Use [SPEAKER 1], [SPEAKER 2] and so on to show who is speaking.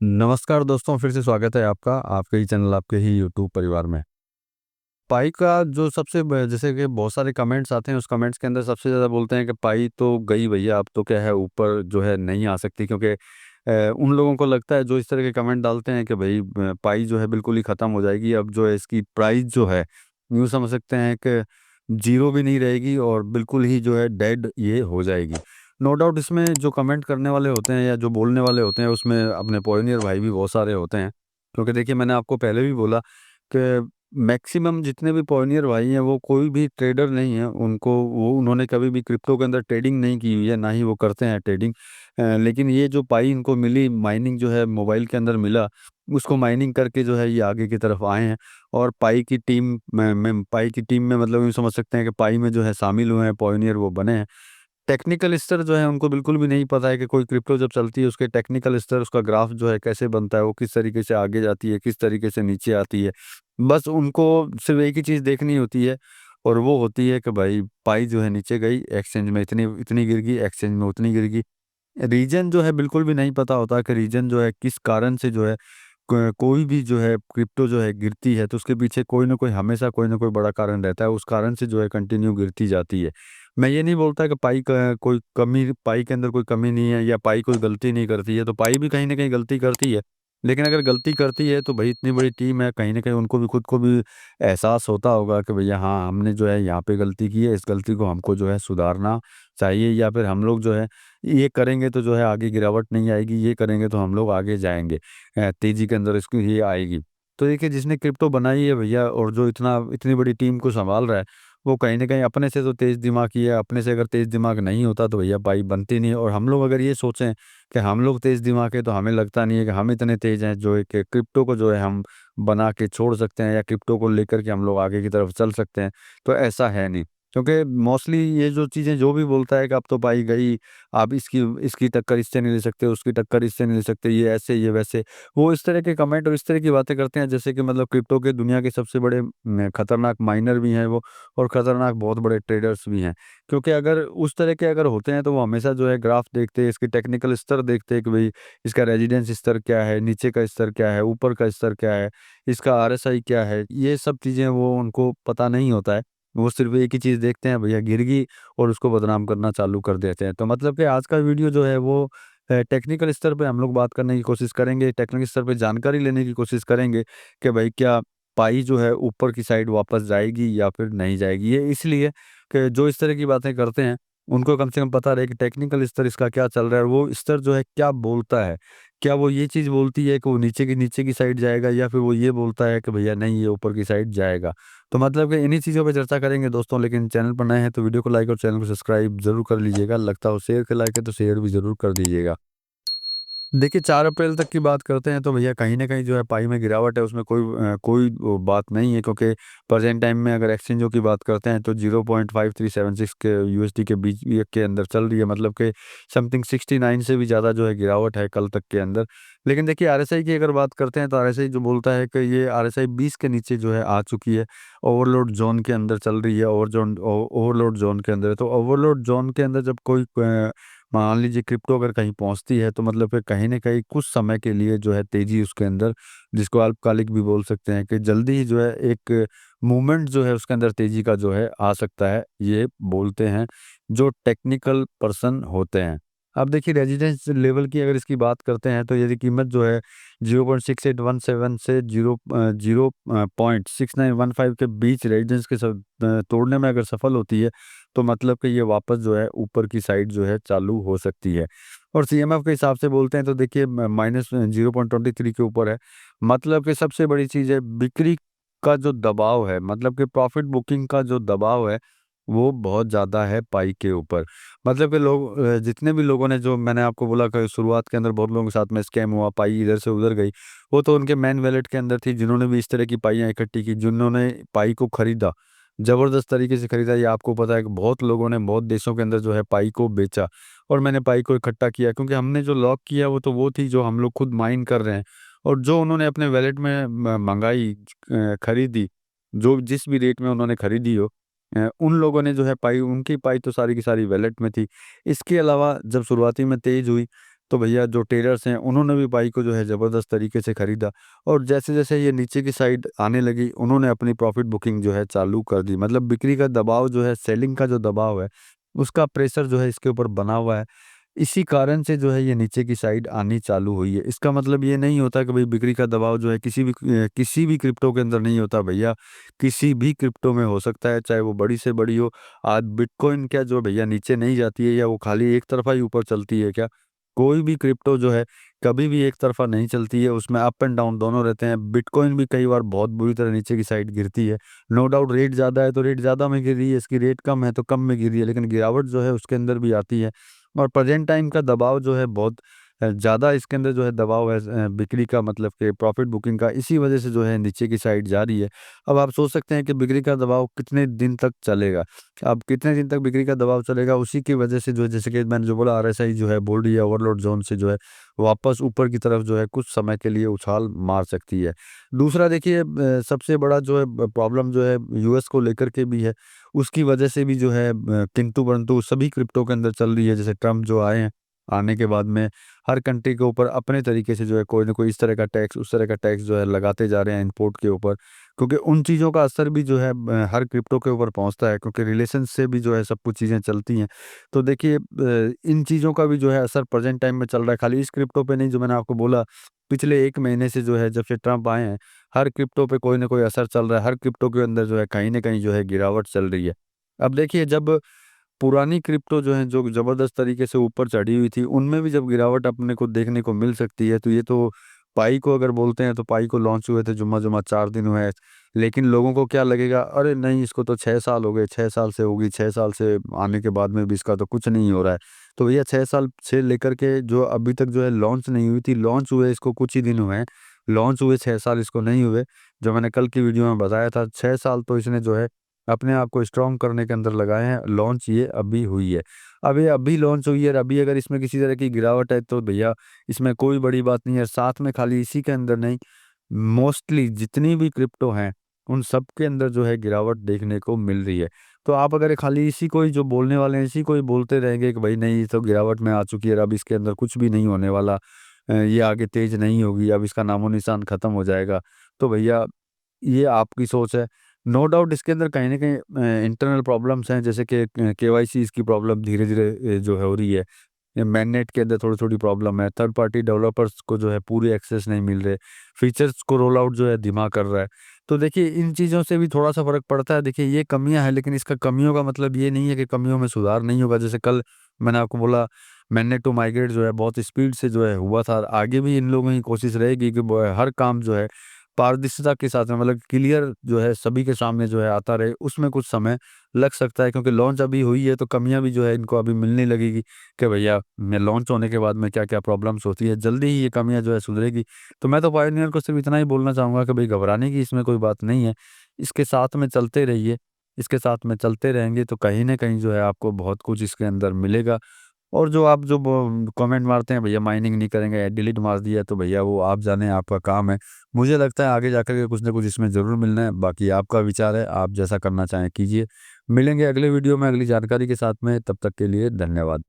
[SPEAKER 1] नमस्कार दोस्तों, फिर से स्वागत है आपका आपके ही चैनल, आपके ही यूट्यूब परिवार में। पाई का जो सबसे जैसे कि बहुत सारे कमेंट्स आते हैं, उस कमेंट्स के अंदर सबसे ज़्यादा बोलते हैं कि पाई तो गई भैया, अब तो क्या है ऊपर जो है नहीं आ सकती, क्योंकि उन लोगों को लगता है जो इस तरह के कमेंट डालते हैं कि भाई पाई जो है बिल्कुल ही ख़त्म हो जाएगी। अब जो है इसकी प्राइस जो है यूँ समझ सकते हैं कि ज़ीरो भी नहीं रहेगी और बिल्कुल ही जो है डेड ये हो जाएगी। नो डाउट इसमें जो कमेंट करने वाले होते हैं या जो बोलने वाले होते हैं, उसमें अपने पॉइनियर भाई भी बहुत सारे होते हैं। क्योंकि देखिए, मैंने आपको पहले भी बोला कि मैक्सिमम जितने भी पॉइनियर भाई हैं वो कोई भी ट्रेडर नहीं है। उन्होंने कभी भी क्रिप्टो के अंदर ट्रेडिंग नहीं की हुई है, ना ही वो करते हैं ट्रेडिंग। लेकिन ये जो पाई इनको मिली, माइनिंग जो है मोबाइल के अंदर मिला, उसको माइनिंग करके जो है ये आगे की तरफ आए हैं। और पाई की टीम में मतलब यूँ समझ सकते हैं कि पाई में जो है शामिल हुए हैं, पॉइनियर वो बने हैं। टेक्निकल स्तर जो है उनको बिल्कुल भी नहीं पता है कि कोई क्रिप्टो जब चलती है उसके टेक्निकल स्तर, उसका ग्राफ जो है कैसे बनता है, वो किस तरीके से आगे जाती है, किस तरीके से नीचे आती है। बस उनको सिर्फ़ एक ही चीज़ देखनी होती है, और वो होती है कि भाई पाई जो है नीचे गई, एक्सचेंज में इतनी इतनी गिर गई, एक्सचेंज में उतनी गिर गई। रीज़न जो है बिल्कुल भी नहीं पता होता कि रीज़न जो है किस कारण से जो है कोई भी जो है क्रिप्टो जो है गिरती है, तो उसके पीछे कोई ना कोई, हमेशा कोई ना कोई बड़ा कारण रहता है, उस कारण से जो है कंटिन्यू गिरती जाती है। मैं ये नहीं बोलता कि पाई के अंदर कोई कमी नहीं है या पाई कोई गलती नहीं करती है, तो पाई भी कहीं न कहीं गलती करती है। लेकिन अगर गलती करती है तो भई इतनी बड़ी टीम है, कहीं न कहीं उनको भी, खुद को भी एहसास होता होगा कि भैया हाँ, हमने जो है यहाँ पे गलती की है, इस गलती को हमको जो है सुधारना चाहिए, या फिर हम लोग जो है ये करेंगे तो जो है आगे गिरावट नहीं आएगी, ये करेंगे तो हम लोग आगे जाएँगे। तेज़ी के अंदर इसकी ये आएगी। तो देखिए, जिसने क्रिप्टो बनाई है भैया और जो इतनी बड़ी टीम को सँभाल रहा है, वो कहीं न कहीं अपने से तो तेज़ दिमागी है। अपने से अगर तेज़ दिमाग नहीं होता तो भैया पाई बनती नहीं है। और हम लोग अगर ये सोचें कि हम लोग तेज़ दिमाग है, तो हमें लगता नहीं है कि हम इतने तेज़ हैं जो है कि क्रिप्टो को जो है हम बना के छोड़ सकते हैं, या क्रिप्टो को लेकर के हम लोग आगे की तरफ चल सकते हैं। तो ऐसा है नहीं। क्योंकि मोस्टली ये जो चीज़ें जो भी बोलता है कि अब तो पाई गई, आप इसकी इसकी टक्कर इससे नहीं ले सकते, उसकी टक्कर इससे नहीं ले सकते, ये ऐसे, ये वैसे। वो इस तरह के कमेंट और इस तरह की बातें करते हैं जैसे कि मतलब क्रिप्टो के दुनिया के सबसे बड़े खतरनाक माइनर भी हैं वो, और खतरनाक बहुत बड़े ट्रेडर्स भी हैं। क्योंकि अगर उस तरह के अगर होते हैं तो वो हमेशा जो है ग्राफ देखते, इसकी टेक्निकल स्तर देखते कि भई इसका रेजिडेंस स्तर क्या है, नीचे का स्तर क्या है, ऊपर का स्तर क्या है, इसका आरएसआई क्या है, ये सब चीज़ें वो उनको पता नहीं होता है। वो सिर्फ़ एक ही चीज़ देखते हैं, भैया गिर गई, और उसको बदनाम करना चालू कर देते हैं। तो मतलब कि आज का वीडियो जो है वो टेक्निकल स्तर पे हम लोग बात करने की कोशिश करेंगे, टेक्निकल स्तर पे जानकारी लेने की कोशिश करेंगे कि भाई क्या पाई जो है ऊपर की साइड वापस जाएगी या फिर नहीं जाएगी। ये इसलिए कि जो इस तरह की बातें करते हैं, उनको कम से कम पता रहे कि टेक्निकल स्तर इसका क्या चल रहा है, और वो स्तर जो है क्या बोलता है। क्या वो ये चीज़ बोलती है कि वो नीचे की साइड जाएगा, या फिर वो ये बोलता है कि भैया नहीं, ये ऊपर की साइड जाएगा। तो मतलब कि इन्हीं चीज़ों पे चर्चा करेंगे दोस्तों। लेकिन चैनल पर नए हैं तो वीडियो को लाइक और चैनल को सब्सक्राइब ज़रूर कर लीजिएगा। लगता हो शेयर के लायक है तो शेयर भी ज़रूर कर दीजिएगा। देखिए, 4 अप्रैल तक की बात करते हैं तो भैया कहीं न कहीं जो है पाई में गिरावट है, उसमें कोई वो बात नहीं है, क्योंकि प्रेज़ेंट टाइम में अगर एक्सचेंजों की बात करते हैं तो 0.5376 के यूएसडी के बीच ये के अंदर चल रही है, मतलब कि समथिंग 69 से भी ज़्यादा जो है गिरावट है कल तक के अंदर। लेकिन देखिए, आरएसआई की अगर बात करते हैं तो आरएसआई जो बोलता है कि ये आरएसआई 20 के नीचे जो है आ चुकी है, ओवरलोड ज़ोन के अंदर चल रही है, ओवरलोड ज़ोन के अंदर है। तो ओवरलोड ज़ोन के अंदर जब कोई मान लीजिए क्रिप्टो अगर कहीं पहुँचती है, तो मतलब फिर कहीं न कहीं कुछ समय के लिए जो है तेज़ी उसके अंदर, जिसको अल्पकालिक भी बोल सकते हैं, कि जल्दी ही जो है एक मूवमेंट जो है उसके अंदर तेज़ी का जो है आ सकता है, ये बोलते हैं जो टेक्निकल पर्सन होते हैं। अब देखिए, रेजिडेंस लेवल की अगर इसकी बात करते हैं तो यदि कीमत जो है 0.6817 से 0.6915 के बीच रेजिडेंस के तोड़ने में अगर सफल होती है, तो मतलब कि ये वापस जो है ऊपर की साइड जो है चालू हो सकती है। और सीएमएफ के हिसाब से बोलते हैं तो देखिए माइनस 0.23 के ऊपर है। मतलब कि सबसे बड़ी चीज़ है बिक्री का जो दबाव है, मतलब कि प्रॉफ़िट बुकिंग का जो दबाव है, वो बहुत ज़्यादा है पाई के ऊपर। मतलब कि जितने भी लोगों ने, जो मैंने आपको बोला कि शुरुआत के अंदर बहुत लोगों के साथ में स्कैम हुआ, पाई इधर से उधर गई, वो तो उनके मेन वॉलेट के अंदर थी, जिन्होंने भी इस तरह की पाइयाँ इकट्ठी की, जिन्होंने पाई को खरीदा। ज़बरदस्त तरीके से खरीदा। ये आपको पता है कि बहुत लोगों ने बहुत देशों के अंदर जो है पाई को बेचा, और मैंने पाई को इकट्ठा किया, क्योंकि हमने जो लॉक किया वो थी जो हम लोग खुद माइन कर रहे हैं, और जो उन्होंने अपने वॉलेट में मंगाई, खरीदी, जो जिस भी रेट में उन्होंने खरीदी हो, उन लोगों ने जो है पाई, उनकी पाई तो सारी की सारी वॉलेट में थी। इसके अलावा जब शुरुआती में तेज़ हुई, तो भैया जो ट्रेडर्स हैं उन्होंने भी पाई को जो है ज़बरदस्त तरीके से खरीदा, और जैसे-जैसे ये नीचे की साइड आने लगी, उन्होंने अपनी प्रॉफ़िट बुकिंग जो है चालू कर दी। मतलब बिक्री का दबाव जो है, सेलिंग का जो दबाव है, उसका प्रेशर जो है इसके ऊपर बना हुआ है। इसी कारण से जो है ये नीचे की साइड आनी चालू हुई है। इसका मतलब ये नहीं होता कि भई बिक्री का दबाव जो है किसी भी क्रिप्टो के अंदर नहीं होता भैया, किसी भी क्रिप्टो में हो सकता है, चाहे वो बड़ी से बड़ी हो। आज बिटकॉइन क्या जो भैया नीचे नहीं जाती है, या वो खाली एक तरफ़ा ही ऊपर चलती है क्या? कोई भी क्रिप्टो जो है कभी भी एक तरफ़ा नहीं चलती है, उसमें अप एंड डाउन दोनों रहते हैं। बिटकॉइन भी कई बार बहुत बुरी तरह नीचे की साइड गिरती है। नो डाउट रेट ज़्यादा है तो रेट ज़्यादा में गिर रही है, इसकी रेट कम है तो कम में गिर रही है, लेकिन गिरावट जो है उसके अंदर भी आती है। और प्रेज़ेंट टाइम का दबाव जो है बहुत ज़्यादा इसके अंदर जो है दबाव है, बिक्री का मतलब कि प्रॉफ़िट बुकिंग का, इसी वज़ह से जो है नीचे की साइड जा रही है। अब आप सोच सकते हैं कि बिक्री का दबाव कितने दिन तक चलेगा? अब कितने दिन तक बिक्री का दबाव चलेगा, उसी की वजह से जो है, जैसे कि मैंने जो बोला, आरएसआई जो है बोल रही है ओवरलोड ज़ोन से जो है वापस ऊपर की तरफ जो है कुछ समय के लिए उछाल मार सकती है। दूसरा देखिए, सबसे बड़ा जो है प्रॉब्लम जो है यूएस को लेकर के भी है। उसकी वजह से भी जो है किंतु-परंतु सभी क्रिप्टो के अंदर चल रही है। जैसे ट्रम्प जो आए हैं, आने के बाद में हर कंट्री के ऊपर अपने तरीके से जो है कोई न कोई इस तरह का टैक्स, उस तरह का टैक्स जो है लगाते जा रहे हैं इम्पोर्ट के ऊपर। क्योंकि उन चीज़ों का असर भी जो है हर क्रिप्टो के ऊपर पहुँचता है, क्योंकि रिलेशन से भी जो है सब कुछ चीज़ें चलती हैं। तो देखिए, इन चीज़ों का भी जो है असर प्रेज़ेंट टाइम में चल रहा है, खाली इस क्रिप्टो पे नहीं, जो मैंने आपको बोला पिछले 1 महीने से जो है जब से ट्रम्प आए हैं, हर क्रिप्टो पे कोई न कोई असर चल रहा है, हर क्रिप्टो के अंदर जो है कहीं न कहीं जो है गिरावट चल रही है। अब देखिए, जब पुरानी क्रिप्टो जो है, जो ज़बरदस्त तरीके से ऊपर चढ़ी हुई थी, उनमें भी जब गिरावट अपने को देखने को मिल सकती है, तो ये तो पाई को अगर बोलते हैं, तो पाई को लॉन्च हुए थे जुम्मा-जुम्मा 4 दिन हुए हैं। लेकिन लोगों को क्या लगेगा, अरे नहीं, इसको तो 6 साल हो गए, 6 साल से होगी, 6 साल से आने के बाद में भी इसका तो कुछ नहीं हो रहा है। तो भैया 6 साल से लेकर के जो अभी तक जो है लॉन्च नहीं हुई थी, लॉन्च हुए इसको कुछ ही दिन हुए हैं। लॉन्च हुए 6 साल इसको नहीं हुए। जो मैंने कल की वीडियो में बताया था, 6 साल तो इसने जो है अपने आप को स्ट्रॉन्ग करने के अंदर लगाए हैं, लॉन्च ये अभी हुई है। अब ये अभी लॉन्च हुई है, और अभी अगर इसमें किसी तरह की गिरावट है, तो भैया इसमें कोई बड़ी बात नहीं है। साथ में खाली इसी के अंदर नहीं, मोस्टली जितनी भी क्रिप्टो हैं, उन सब के अंदर जो है गिरावट देखने को मिल रही है। तो आप अगर खाली इसी को ही जो बोलने वाले हैं, इसी को ही बोलते रहेंगे कि भाई नहीं, ये तो गिरावट में आ चुकी है, अब इसके अंदर कुछ भी नहीं होने वाला, ये आगे तेज़ नहीं होगी, अब इसका नामो-निशान खत्म हो जाएगा। तो भैया ये आपकी सोच है। नो डाउट इसके अंदर कहीं न कहीं इंटरनल प्रॉब्लम्स हैं, जैसे कि केवाईसी इसकी प्रॉब्लम धीरे-धीरे जो है हो रही है। ये मैनेट के अंदर थोड़ी-थोड़ी प्रॉब्लम है, थर्ड पार्टी डेवलपर्स को जो है पूरी एक्सेस नहीं मिल रहे, फीचर्स को रोल आउट जो है धीमा कर रहा है। तो देखिए, इन चीज़ों से भी थोड़ा-सा फ़र्क पड़ता है। देखिए, ये कमियाँ हैं, लेकिन इसका कमियों का मतलब ये नहीं है कि कमियों में सुधार नहीं होगा। जैसे कल मैंने आपको बोला, मैनेट टू माइग्रेट जो है बहुत स्पीड से जो है हुआ था। आगे भी इन लोगों की कोशिश रहेगी कि ब हर काम जो है पारदर्शिता के साथ में, मतलब क्लियर जो है सभी के सामने जो है आता रहे, उसमें कुछ समय लग सकता है, क्योंकि लॉन्च अभी हुई है, तो कमियाँ भी जो है इनको अभी मिलने लगेगी कि भैया मैं लॉन्च होने के बाद में क्या-क्या प्रॉब्लम्स होती है, जल्दी ही ये कमियाँ जो है सुधरेगी। तो मैं तो पायोनियर को सिर्फ़ इतना ही बोलना चाहूँगा कि भई घबराने की इसमें कोई बात नहीं है, इसके साथ में चलते रहिए, इसके साथ में चलते रहेंगे तो कहीं न कहीं जो है आपको बहुत कुछ इसके अंदर मिलेगा। और जो आप जो ब कमेंट मारते हैं, भैया माइनिंग नहीं करेंगे, डिलीट मार दिया, तो भैया वो आप जानें, आपका काम है। मुझे लगता है आगे जाकर के कुछ न कुछ इसमें ज़रूर मिलना है, बाकी आपका विचार है, आप जैसा करना चाहें कीजिए। मिलेंगे अगले वीडियो में अगली जानकारी के साथ में, तब तक के लिए धन्यवाद।